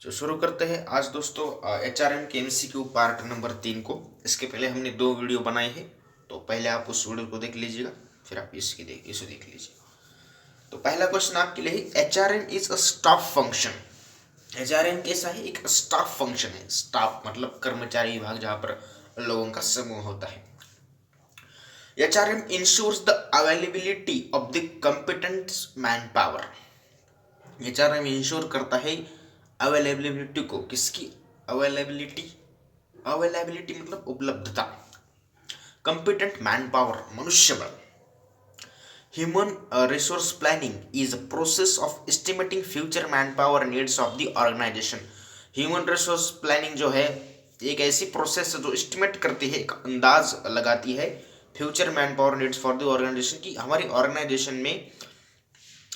तो शुरू करते हैं आज दोस्तों HRM के MCQ पार्ट नंबर 3 को। इसके पहले हमने 2 वीडियो बनाए हैं, तो पहले आप उस वीडियो को देख लीजिएगा, फिर आप इसे देख लीजिए। तो पहला क्वेश्चन आपके लिए है, HRM is a staff function. HRM कैसा है? एक स्टाफ फंक्शन है। स्टाफ मतलब कर्मचारी विभाग, जहाँ पर लोगों का समूह होता है। HRM ensures the availability of the competent man power. HRM ensure करता है अवेलेबिलिटी को। किसकी अवेलेबिलिटी? अवेलेबिलिटी मतलब उपलब्धता। कंपिटेंट मैन पावर मनुष्य बल। Human resource planning is a process of estimating future man power needs of the organization. Human resource planning जो है एक ऐसी प्रोसेस है जो एस्टिमेट करती है, एक अंदाज लगाती है future man power needs for the organization की हमारी ऑर्गेनाइजेशन में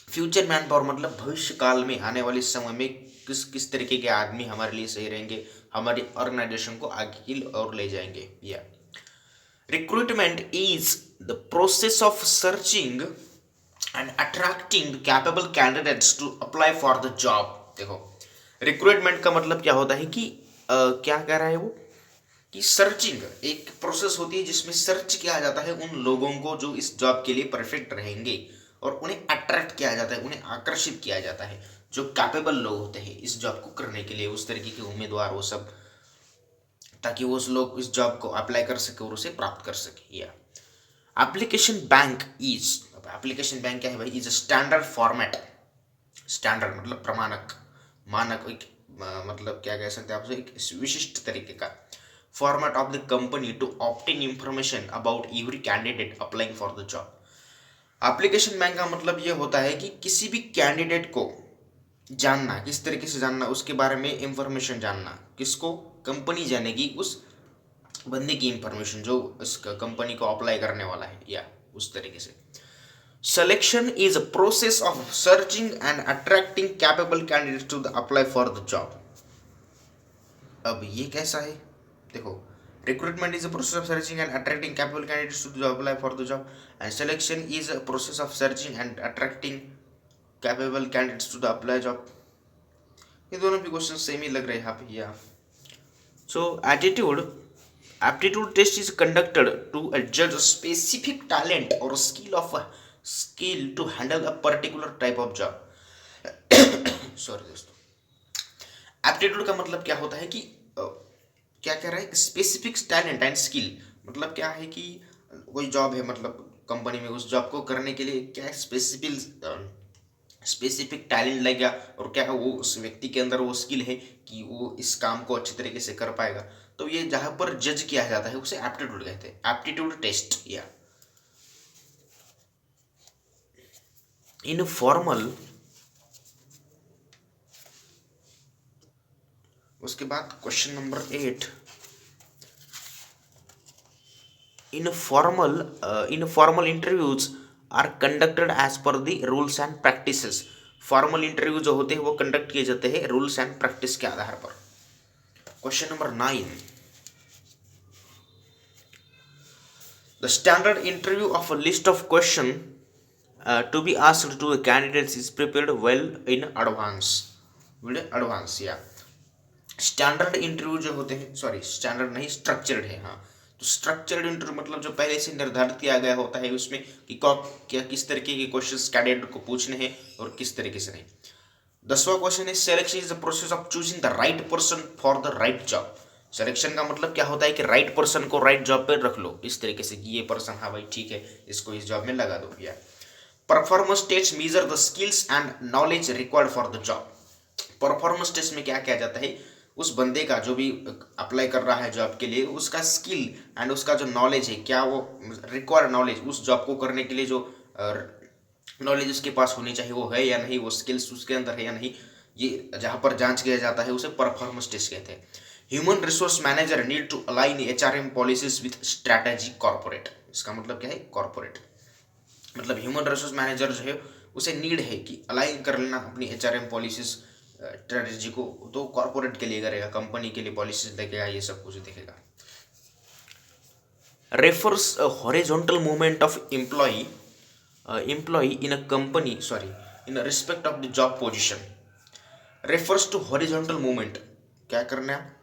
फ्यूचर मैन पावर मतलब भविष्य काल में आने वाले समय में किस किस तरीके के आदमी हमारे लिए सही रहेंगे, हमारी ऑर्गेनाइजेशन को आगे की ओर ले जाएंगे। या recruitment is the process of searching and attracting capable candidates to apply for the job. देखो, रिक्रूटमेंट का मतलब क्या होता है कि क्या कह रहा है वो कि सर्चिंग एक प्रोसेस होती है जिसमें सर्च किया जाता है उन लोगों को जो इस जॉब के लिए परफेक्ट रहेंगे, और उन्हें अट्रैक्ट किया जाता है, उन्हें आकर्षित किया जाता है जो कैपेबल लोग होते हैं इस जॉब को करने के लिए, उस तरीके के उम्मीदवार वो सब, ताकि वो लोग इस जॉब को अप्लाई कर सके और उसे प्राप्त कर सके। या application bank is, application bank क्या है भाई? Is a standard format. Standard मतलब प्रमाणक, मानक, एक मतलब क्या कह सकते हैं आपसे, एक विशिष्ट तरीके का format of the company to obtain information about every candidate applying for the job. Application bank का मतलब ये होता है कि किसी भी कैंडिडेट को जानना, किस तरीके से जानना, उसके बारे में इंफॉर्मेशन जानना। किसको? कंपनी जानेगी उस बंदे की इंफॉर्मेशन जो इस कंपनी को अप्लाई करने वाला है, या उस तरीके से। Selection is a process of searching and attracting capable candidates to apply for the job. अब ये कैसा है? देखो, recruitment is a process of searching and attracting capable candidates to apply for the job, and selection is a process of searching and attracting capable candidates to the apply job। ये दोनों भी question same ही लग रहे हैं यहाँ पे। या सो aptitude test is conducted to judge a specific talent or skill to handle a particular type of job। Sorry दोस्तों, एप्टीट्यूड का मतलब क्या होता है कि क्या कह रहा है? Specific talent and skill. मतलब क्या है कि कोई जॉब है, मतलब कंपनी में उस जॉब को करने के लिए क्या स्पेसिफिक टैलेंट लगेगा, और क्या वो उस व्यक्ति के अंदर वो स्किल है कि वो इस काम को अच्छे तरीके से कर पाएगा। तो ये जहाँ पर जज किया जाता है उसे एप्टीट्यूड कहते हैं, एप्टीट्यूड टेस्ट। या इनफॉर्मल, उसके बाद question number 8, informal interviews are conducted as per the rules and practices. Formal interview जो होते हैं वो कंडक्ट किए जाते हैं रूल्स एंड प्रैक्टिस के आधार पर। Question number 9, the standard interview of a list of question to be asked to the candidates is prepared well in advance. या स्टैंडर्ड इंटरव्यू जो होते हैं, सॉरी स्टैंडर्ड नहीं, स्ट्रक्चर्ड है। हाँ, तो स्ट्रक्चर्ड इंटरव्यू मतलब जो पहले से निर्धारित किया गया होता है उसमें कि क्या किस तरीके के क्वेश्चंस कैंडिडेट को पूछने हैं और किस तरीके से नहीं। 10वां क्वेश्चन है, selection is the process of choosing the right person for the right job. Selection का मतलब क्या होता है कि राइट पर्सन को राइट जॉब पे रख लो, इस तरीके से कि ये पर्सन, हाँ भाई ठीक है, इसको इस जॉब में लगा दो। या performance test measure the skills and knowledge required for the job. Performance test में क्या किया जाता है? उस बंदे का जो भी अप्लाई कर रहा है जॉब के लिए, उसका स्किल एंड उसका जो नॉलेज है, क्या वो रिक्वायर्ड नॉलेज उस जॉब को करने के लिए जो नॉलेज उसके पास होनी चाहिए वो है या नहीं, वो स्किल्स उसके अंदर है या नहीं, ये जहाँ पर जांच किया जाता है उसे परफॉर्मेंस टेस्ट कहते हैं। Human resource manager need to align HRM policies with strategy corporate. इसका मतलब क्या है? कॉर्पोरेट मतलब ह्यूमन रिसोर्स मैनेजर जो है उसे नीड है कि अलाइन कर लेना अपनी HRM पॉलिसीज स्ट्रेटजी को, तो कॉर्पोरेट के लिए करेगा, कंपनी के लिए पॉलिसीज देखेगा, ये सब कुछ देखेगा। Refers horizontal movement of employee in a company, sorry in respect of the job position. Refers to horizontal movement, क्या करना है,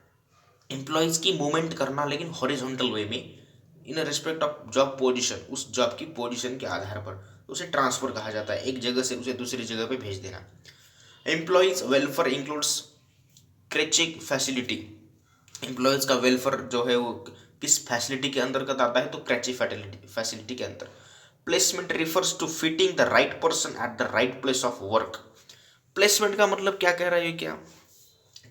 एम्प्लॉयज की मूवमेंट करना लेकिन हॉरिजॉन्टल वे में इन रिस्पेक्ट ऑफ जॉब पोजीशन, उस जॉब की पोजीशन के आधार पर, तो उसे ट्रांसफर कहा जाता है, एक जगह से उसे दूसरी जगह पे भेज देना। Employees welfare includes creching facility, employees का वेलफेयर जो है वो किस फैसिलिटी के अंतर्गत आता है, तो क्रेची फैसिलिटी के अंदर। Placement refers to fitting the right person at the right place of work, placement का मतलब क्या कह रहा है, क्या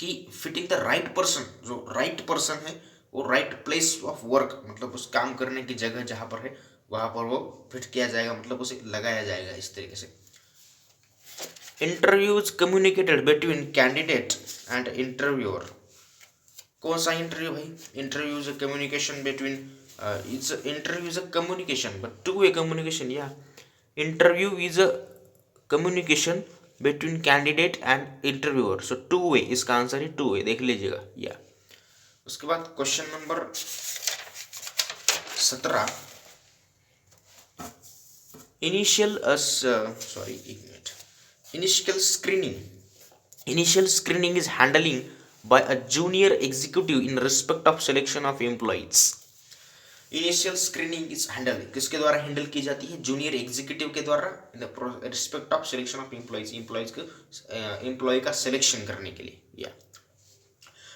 कि फिटिंग द राइट पर्सन, जो राइट पर्सन है वो राइट प्लेस ऑफ वर्क, मतलब उस काम करने की जगह जहां पर है वहां पर वो फिट किया जाएगा, मतलब उसे लगाया जाएगा इस तरीके से। Interviews communicated between candidate and interviewer, कौन सा इंटरव्यू भाई, interview is a communication between, interview is a communication but two way communication, या interview is a communication between candidate and interviewer, so two way, इसका answer है two way, देख लीजिएगा या। उसके बाद question number 17, initial initial screening is handling by a junior executive in respect of selection of employees, initial screening is handle, किसके द्वारा handle की जाती है, जूनियर एग्जीक्यूटिव के द्वारा in the respect of selection of employees, employee का selection करने के लिए। या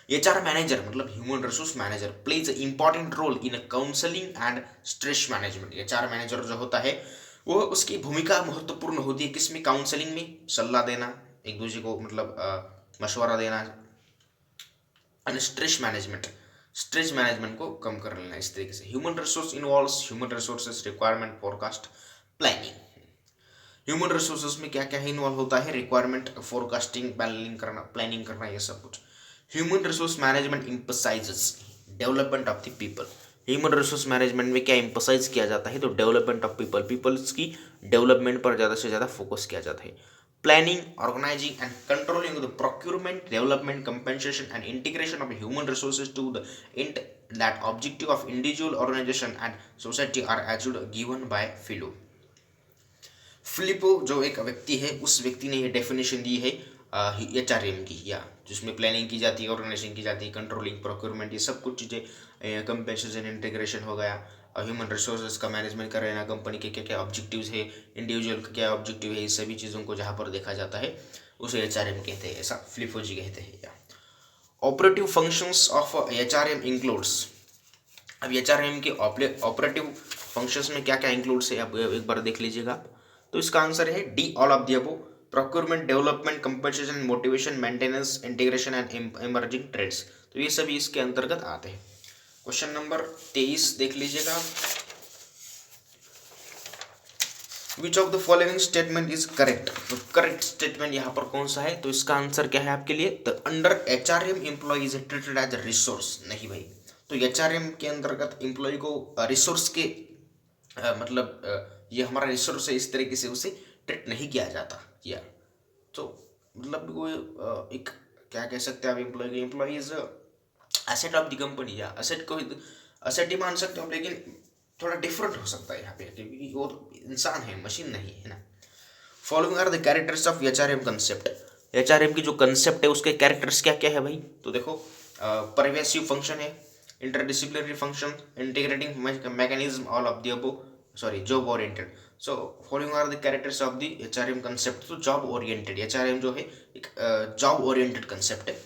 एचआर मैनेजर मतलब human resource manager plays important role in counselling and stress management, HR manager जो होता है वो उसकी भूमिका महत्वपूर्ण होती है किसमें, काउंसलिंग में, सलाह देना, एक दूसरे को मतलब मशवरा देना, एंड स्ट्रेस मैनेजमेंट को कम कर लेना इस तरीके से। Human resource involves human resources requirement forecast planning, human resources में क्या क्या इन्वॉल्व होता है, रिक्वायरमेंट फोरकास्टिंग, प्लानिंग करना ये सब कुछ। Human resource management emphasises development of the people, human resource management में क्या एम्फसाइज किया जाता है, तो डेवलपमेंट ऑफ पीपल्स की डेवलपमेंट पर ज़्यादा से ज़्यादा फोकस किया जाता है। Planning, organizing and controlling the procurement, development, compensation and integration of human resources to the end that objective of individual, organization and society are achieved given by Philo. Filippo जो एक व्यक्ति है उस व्यक्ति ने ये डेफिनेशन दी है एचआरएम की, या जिसमें प्लानिंग की जाती है, ऑर्गेनाइजेशन की जाती है, कंट्रोलिंग, प्रोक्योरमेंट, ये सब कुछ चीज़ें, कंपेंसेशन, इंटीग्रेशन हो गया, और ह्यूमन रिसोर्सेज का मैनेजमेंट कर रहना, कंपनी के क्या क्या ऑब्जेक्टिव्स है, इंडिविजुअल का क्या ऑब्जेक्टिव है, इस सभी चीज़ों को जहाँ पर देखा जाता है उसे एचआरएम कहते हैं, ऐसा फिलिपो जी कहते हैं। या operative functions of HRM includes, अब एचआरएम के ऑपरेटिव फंक्शंस में क्या क्या इंक्लूड्स है आप एक बार देख लीजिएगा, तो इसका आंसर है D, all of the above, procurement, development, compensation, motivation, maintenance, integration and emerging trends, तो ये सभी इसके अंतर्गत आते हैं। क्वेश्चन नंबर 23 देख लीजिएगा, which of the following statement is correct, तो करेक्ट स्टेटमेंट यहाँ पर कौन सा है, तो इसका आंसर क्या है आपके लिए, the under HRM employee is treated as a resource, नहीं भाई, तो एचआरएम के अंतर्गत एम्प्लॉय को रिसोर्स के मतलब ये हमारा रिसोर्स है इस तरीके से उसे ट्रीट नहीं किया जाता, या तो मतलब वो एक क्या कह सकते हैं आप, employee is asset of the company, या एसेट को एसेट ही मान सकते हो, लेकिन थोड़ा डिफरेंट हो सकता है यहाँ पे क्योंकि वो इंसान है, मशीन नहीं है ना। Following are the characters of HRM concept, HRM की जो कंसेप्ट है उसके कैरेक्टर्स क्या क्या है भाई, तो देखो परवेसिव फंक्शन है, interdisciplinary function, integrating mechanism, all of the above, job oriented, so following are the characters of the HRM concept, तो जॉब ओरिएंटेड, एचआरएम जो है एक जॉब ओरिएंटेड कंसेप्ट है।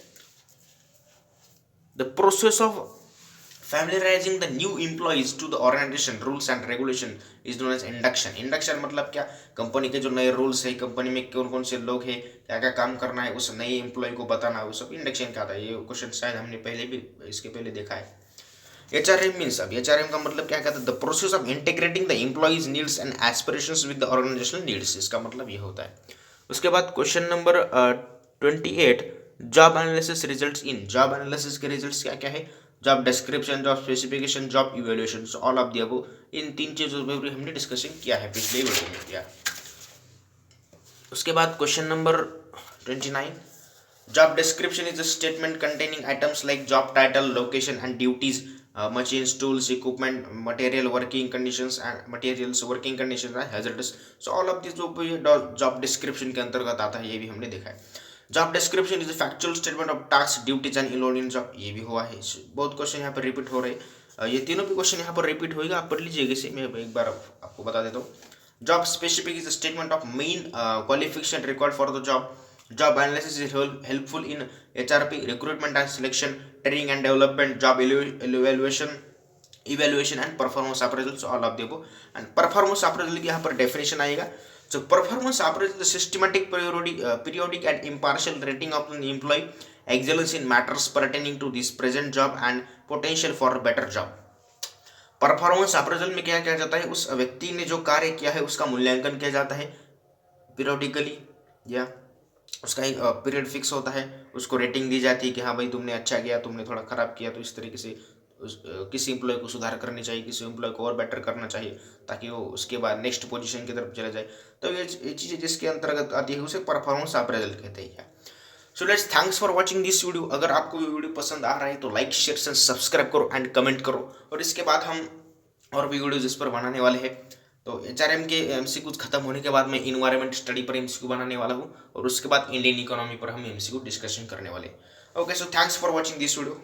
The process of familiarizing the new employees to the organization rules and regulation is known as induction, induction मतलब क्या, company के जो नए रूल्स है, कंपनी में कौन कौन से लोग हैं, क्या क्या काम करना है, उस नए एम्प्लॉय को बताना, वो सब इंडक्शन का आता है। ये क्वेश्चन शायद हमने पहले भी इसके पहले देखा है। एचआरएम मीन्स, अब एचआरएम का मतलब क्या कहता है, the process of integrating the employees needs and aspirations with the organisational needs, इसका मतलब ये होता है। उसके बाद question number 28, job analysis results in, job analysis के रिजल्ट्स क्या क्या है, job description, job specification, job evaluation, all of the above, इन तीन चीजों पर भी हमने डिस्कशन किया है पिछले वीडियो में किया। उसके बाद question number 29, job description is a statement containing items like job title, location and duties, machines, tools, equipment, material, working conditions and materials, working conditions and hazardous, so all of this जो job description के अंतर्गत आता है ये भी हमने देखा है। Job description is factual statement of task duties and involve in job, ये भी हुआ है। बहुत क्वेश्चन यहाँ पर रिपीट हो रहे हैं, ये तीनों भी क्वेश्चन यहाँ पर रिपीट होएगा, आप पढ़ लीजिएगा इसे। मैं एक बार आपको बता देता हूँ। Job specific is statement of main qualification required for the job. Job analysis is helpful in HRP recruitment and selection, training and development, job evaluation and performance appraisal, all of the above. And performance appraisal की यहाँ पर definition आएगा। So performance appraisal is a systematic, periodic and impartial rating of an employee excellence in matters pertaining to this present job and potential for a better job. Performance appraisal में क्या किया जाता है, उस व्यक्ति ने जो कार्य किया है उसका मूल्यांकन किया जाता है पीरियोडिकली, या उसका एक पीरियड फिक्स होता है, उसको रेटिंग दी जाती है कि हाँ भाई तुमने अच्छा किया, तुमने थोड़ा खराब किया, तो इस तरीके से किसी एम्प्लॉय को सुधार करनी चाहिए, किसी एम्प्लॉय को और बेटर करना चाहिए ताकि वो उसके बाद नेक्स्ट पोजीशन की तरफ चला जाए। तो ये चीज़ें जिसके अंतर्गत आती है उसे परफॉर्मेंस अप्रेजल कहते हैं। So let's thanks for watching this video. अगर आपको ये वीडियो पसंद आ रहा है तो लाइक शेयर एंड सब्सक्राइब करो एंड कमेंट करो, और इसके बाद हम और भी वीडियोज इस पर बनाने वाले हैं। तो HRM के MCQ खत्म होने के बाद मैं इन्वायरमेंट स्टडी पर MCQ बनाने वाला हूँ, और उसके बाद इंडियन इकोनॉमी पर हम MCQ डिस्कशन करने वाले। Okay, so thanks for watching this video.